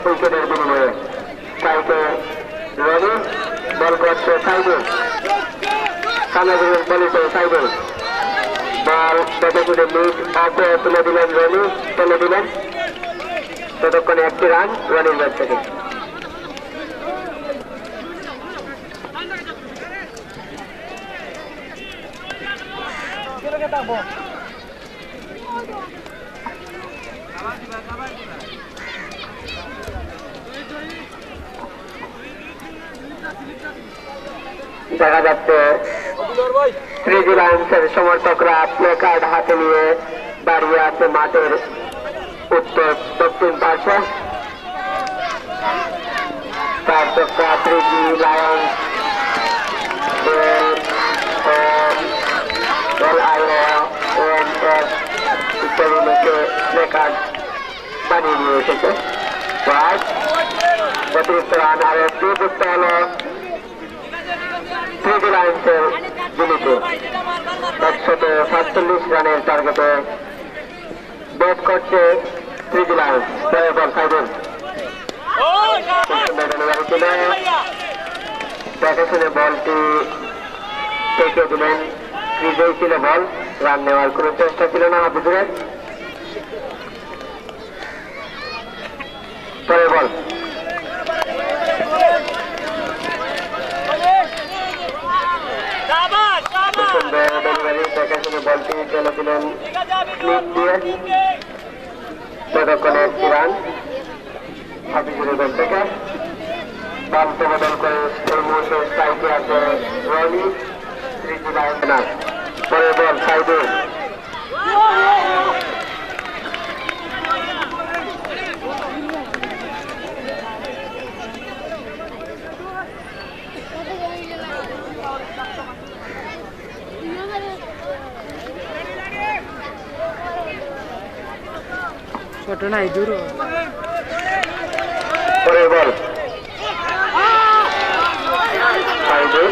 উইকেটের বিনিময়ে। সাইডে রবি বল করছে সাইডে, কানাডের বলিতে সাইডে বল ব্যাটে করে মিড অফে তুলে দিলেন রনি, তুলে দিলেন ততক্ষণে একটি রান রনির ব্যাট থেকে। দেখা যাচ্ছে থ্রিজি লায়ন্সের সমর্থকরা প্লে কার্ড হাতে নিয়ে দাঁড়িয়ে আছে মাঠের উত্তর দক্ষিণ পাশে। চার চক্কা থ্রিজি লায়ন্স ইত্যাদি লিখে প্লে কার্ড বানিয়ে নিয়ে এসেছে। অতিরিক্ত রান আর একটি করতে হলো থ্রিজি লায়ন্সের জিনিসে 147 রানের টার্গেটে ব্যাট করছে থ্রিজি লায়ন্স। বল সাইডেন দেখে শুনে বলটি টেকে দিলেন, ক্রিজেই ছিল বল, রান নেওয়ার কোন চেষ্টা ছিল না হাফিজুরের। পরে বল দেখে শুনে বলটি চলে দিলেন স্লিপ দিয়ে ততক্ষণে একটি রান হাফিজুরের দল থেকে। বামতে বদল করে এই মুহূর্তে সাইডে আছে রনি, থ্রিজি লায়ন্স না। পরে বল সাইডে ছোট নাই দূর। পরে বল সাইডে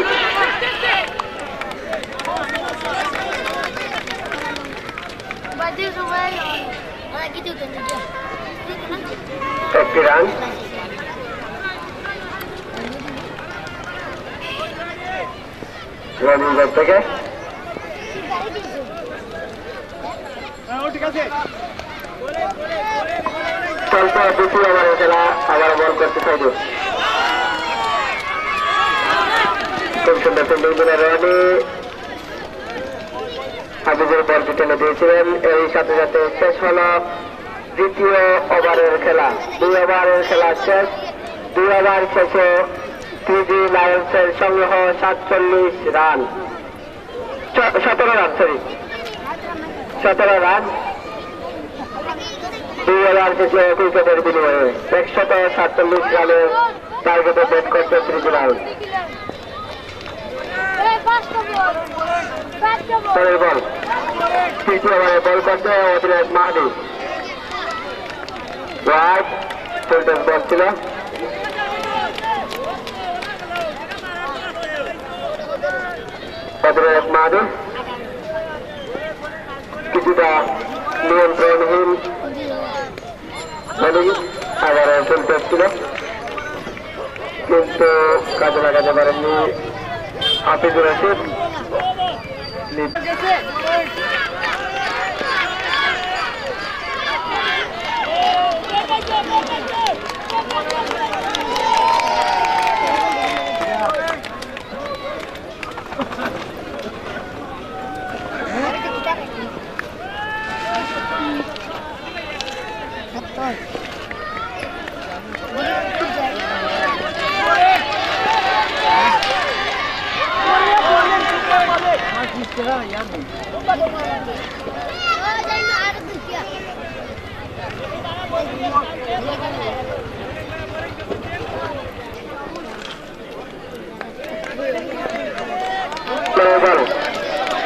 একটি রান। রনির থেকে চলছে দ্বিতীয় ওভারের খেলা। আবার বল করতে সাইডে খুব সুন্দর ফিল্ডিং দিলেন রনি, হাফিজুর বলটি টেনে দিয়েছিলেন। এই সাথে সাথে শেষ হল দ্বিতীয় ওভারের খেলা। 2 ওভারের খেলা শেষ। 2 ওভার শেষে থ্রিজি লায়ন্সের সংগ্রহ 47 run, 17 run, sorry 17 run. 2 over শেষে উইকেটের বিনিময়ে 147 রানের টার্গেটে ব্যাট করছে থ্রিজি লায়ন্স। পরের বল তৃতীয় ওভারে বল করছে অধিনায়ক মাহাদি। ওয়াইড ফুলটস বল ছিল। অধিনায়ক মাহাদি কিছুটা নিয়ন্ত্রণহীন আবার ফুলটস ছিল, কিন্তু কাজে লাগাতে পারেননি হাফিজুর রশিদ।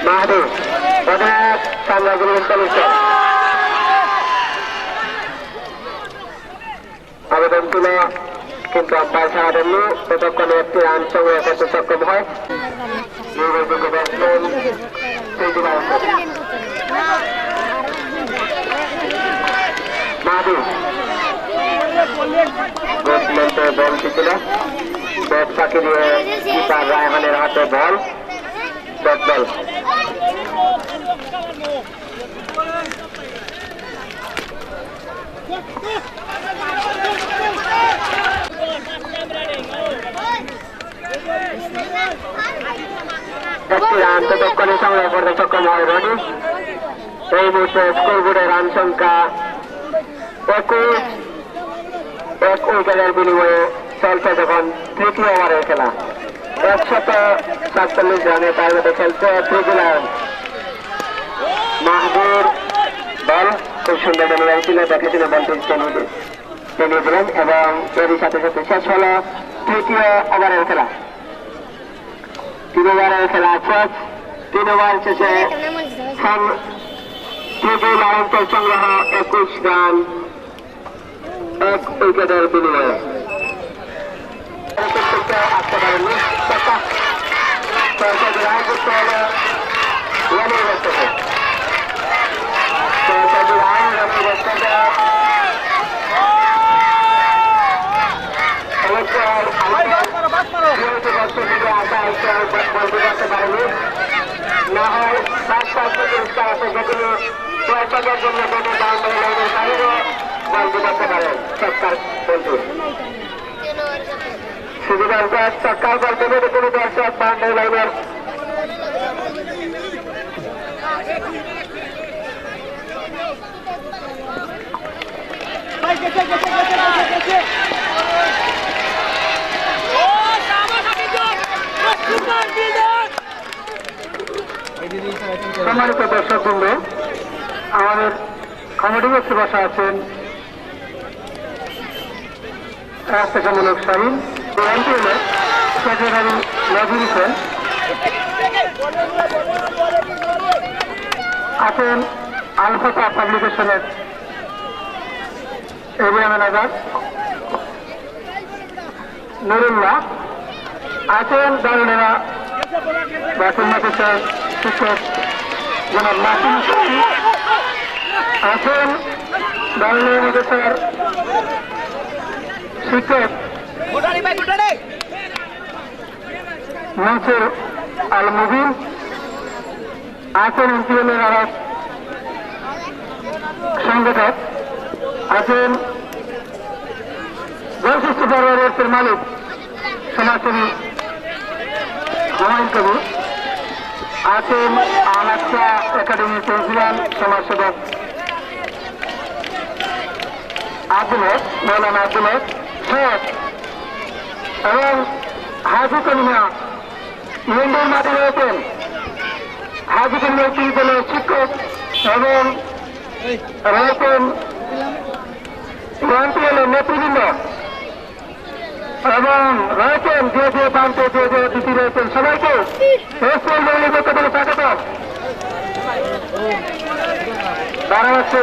মাহাদি অধিনায়ক আবেদন তুলে, কিন্তু আম্পায়ার ছাড়া দেননি। ততক্ষণে একটি রান সংগ্রহ করতে সক্ষম হয় নির্ভরযোগ্য ব্যাটসম্যান মাহাদি। গোটমেন্টে বল ছিল, ব্যাট ফাঁকি দিয়ে কিপার রায়হানের হাতে বল, ডট বল। একটি রান ততক্ষণে সংগ্রহ করতে সক্ষম হয় রনি। এই মুহূর্তে স্কোরবোর্ডে রান সংখ্যা 21, 1 উইকেটের বিনিময়ে চলছে যখন তৃতীয় ওভারের খেলা। 147 রানে টার্গেটে খেলছে ত্রিপুরা লায়ন্স। মাহবুর বল খুব সুন্দর ডেলিভারি ছিল, দেখেছিল বলটি টেনে দিলেন এবং এরই সাথে সাথে শেষ হল তৃতীয় ওভারের খেলা। 3 ওভারের খেলা শেষ। 3 ওভার শেষে ত্রিপুরা লায়ন্সের সংগ্রহ 21 রান 1 উইকেটের বিনিময়ে। আসতে পারেননি রান করতে হলে রানের ব্যস্ততা, না হয় 5-5 পুরস্কার আছে, যেগুলো দর্শকের জন্য কোনো বাউন্ডারি লাইনের বাইরে বলতে করতে পারে সরকার বলতে। শুধু দর্শক সরকার বলতে গেলে কোনো দর্শক বাউন্ডারি লাইনের সম্মানিত দর্শক বৃন্দ, আমাদের কমেডি বক্সে বসা আছেন রাষ্ট্রমূলক শাহীন, সেক্রেটারি নজরুল হোসেন আছেন, আলফাতা পাবলিকেশনের এরিয়া ম্যানেজার নুরুল্লাহ আছেন, দারুণেরা বাসুল মাদ্রাসার শিক্ষক জনাব মাসুম আছেন, দারুণেরা মাদ্রাসার শিক্ষক মনসুর আল মুবিন আছেন, এনপিএলের আরেক সংগঠক আছেন, জলসৃষ্টি পরিবারের মালিক সমাজসেবী হুমায়ুন কবির আছেন, আলাদা একাডেমির প্রেসিডেন্ট সমাজসেবক আব্দুল হক, মৌলানা আব্দুল হক সৈয়দ এবং হাজি কলিমা ইন্ডিয়ার মাঠে রয়েছেন হাজি কলিমা বিদ্যালয়ের শিক্ষক এবং রয়েছেন এনপিএলের নেতৃবৃন্দ এবং রয়েছেন যে যে প্রান্তে যে যে অতিথি রয়েছেন সবাইকে স্বাগত জানাচ্ছি।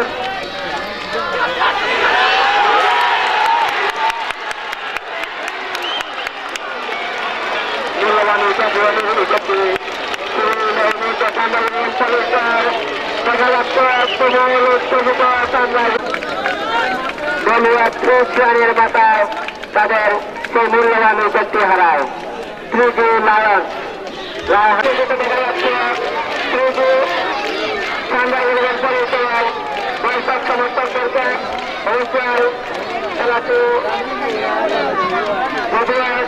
রানের মাথায় তাদের সেই মূল্যবান উইকেটটি হারায় ত্রিপুরা লায়ন্স। দেখা যাচ্ছে বৈশাখ সমর্থকদেরকে খেলাটি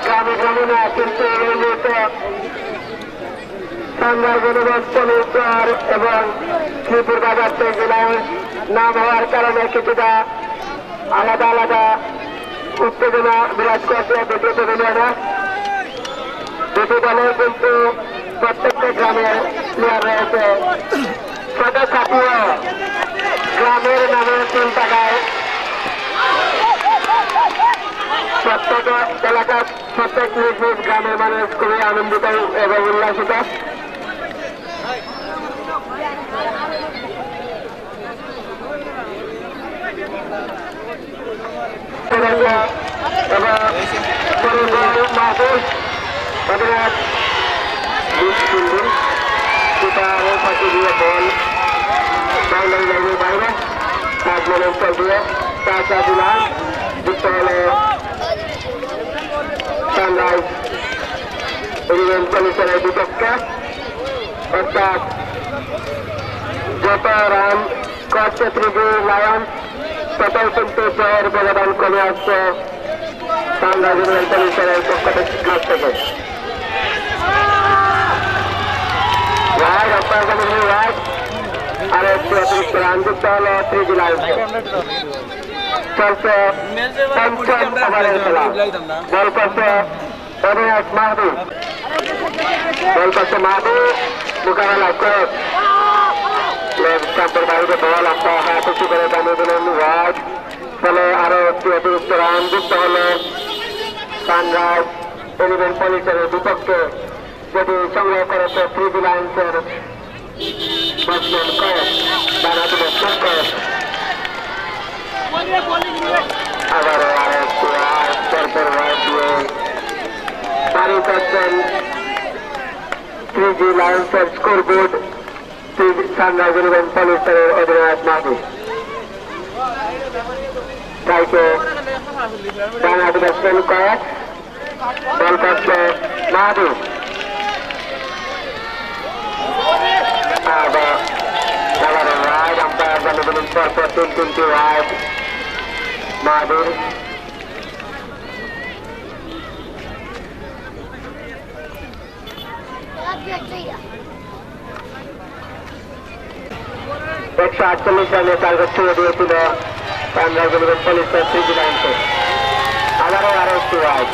গ্রামে গ্রামে না, কিন্তু এই মুহূর্তে সান্দার জনগণ চলুচার এবং শ্রীপুর বাজার থেকে লায়ন্স নাম হওয়ার কারণে কিছুটা আলাদা আলাদা উত্তেজনা বিরাজ করছে দুটি দলীয়। দুটি দলের কিন্তু প্রত্যেকটা গ্রামের প্লেয়ার রয়েছে, ছোট ছাপিয়ে গ্রামের নামে 3 টাকায় প্রত্যেক এলাকার প্রত্যেক নিজ নিজ গ্রামের মানুষ খুবই আনন্দিত এবং উল্লাসিত। মাহফুজ ফাঁকি দিয়ে বল বাউন্ডারি লাইনের বাইরে 5 মিনিট দিয়ে 4 দিলাম যুক্ত হল সানরাইজ ইলেভেন পুলিশের বিপক্ষে, অর্থাৎ যত রান করছে ত্রিজি লায়ন্স ততই কিন্তু জয়ের ব্যবধান কমে আসছে সানরাইজ ইলেভেন পুলিশের কাছ থেকে। আর একটি অতিরিক্ত রান যুক্ত হল ত্রিজি লায়ন্স। চলছে পঞ্চম ওভারের খেলা। বল করছে অধিনায়ক মাহবুব, বল করছে মাহবুব, মোকাবেলা করে লেগ স্টাম্পের বাইরে বল আপনার হাত উঁচু করে জানিয়ে দিলেন ওয়াইড। ফলে আরো একটি অতিরিক্ত রান যুক্ত হল সানরাইজ ইলেভেন পুলিশের বিপক্ষে, যেটি সংগ্রহ করেছে ত্রিজি লায়ন্সের ব্যাটসম্যান কয়েক, ডানহাতি ব্যাটসম্যান কয়েক। আবারও আরেকটি ওয়াইড, পরপর ওয়াইড দিয়ে পানি করছেন ত্রিজি লায়ন্সের স্কোরবোর্ড সানরাইজ ইলেভেন পুলিশের অধিনায়ক মাহবুব। তাইকে ডানহাতি ব্যাটসম্যান কয়েক, বল করছে মাহবুব। আবার ওয়াইড, আম্পায়ার জানিয়ে দিলেন পরপর তিনটি ওয়াইড মাহবুব। 148 রানে টার্গেট ছুঁয়ে দিয়েছিল সানরাইজ ইলেভেন পুলিশের ত্রিজি লায়ন্সকে। আবারও আরো একটি ওয়াইড।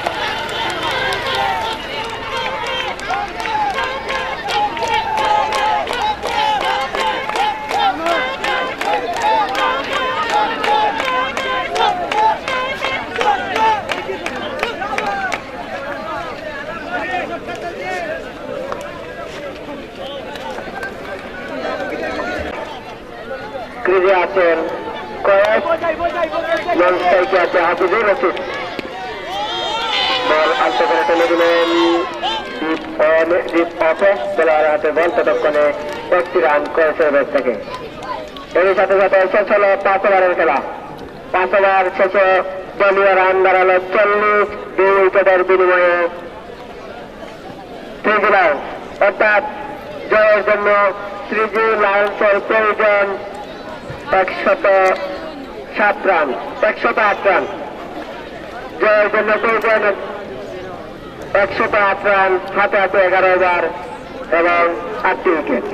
ক্রিজে আছেন কয়েক, লঞ্চ সাইকে আছে হাফিজুর রশিদ। বল আলতো করে টেনে দিলেন ডিপ অফে, বোলার হাতে বল, ততক্ষণে একটি রান করেছে ব্যাট থেকে। এর সাথে সাথে শেষ হল 5 ওভারের খেলা। 5 ওভার শেষে দলীয় রান দাঁড়ালো 40, 2 উইকেটের বিনিময়ে ত্রিজি লায়ন্স, অর্থাৎ জয়ের জন্য ত্রিজি লায়ন্সের প্রয়োজন 107 রান, 108 রান। জয়ের জন্য প্রয়োজন 108 রান, হাতে হাতে 11 ওভার এবং 8টি উইকেট।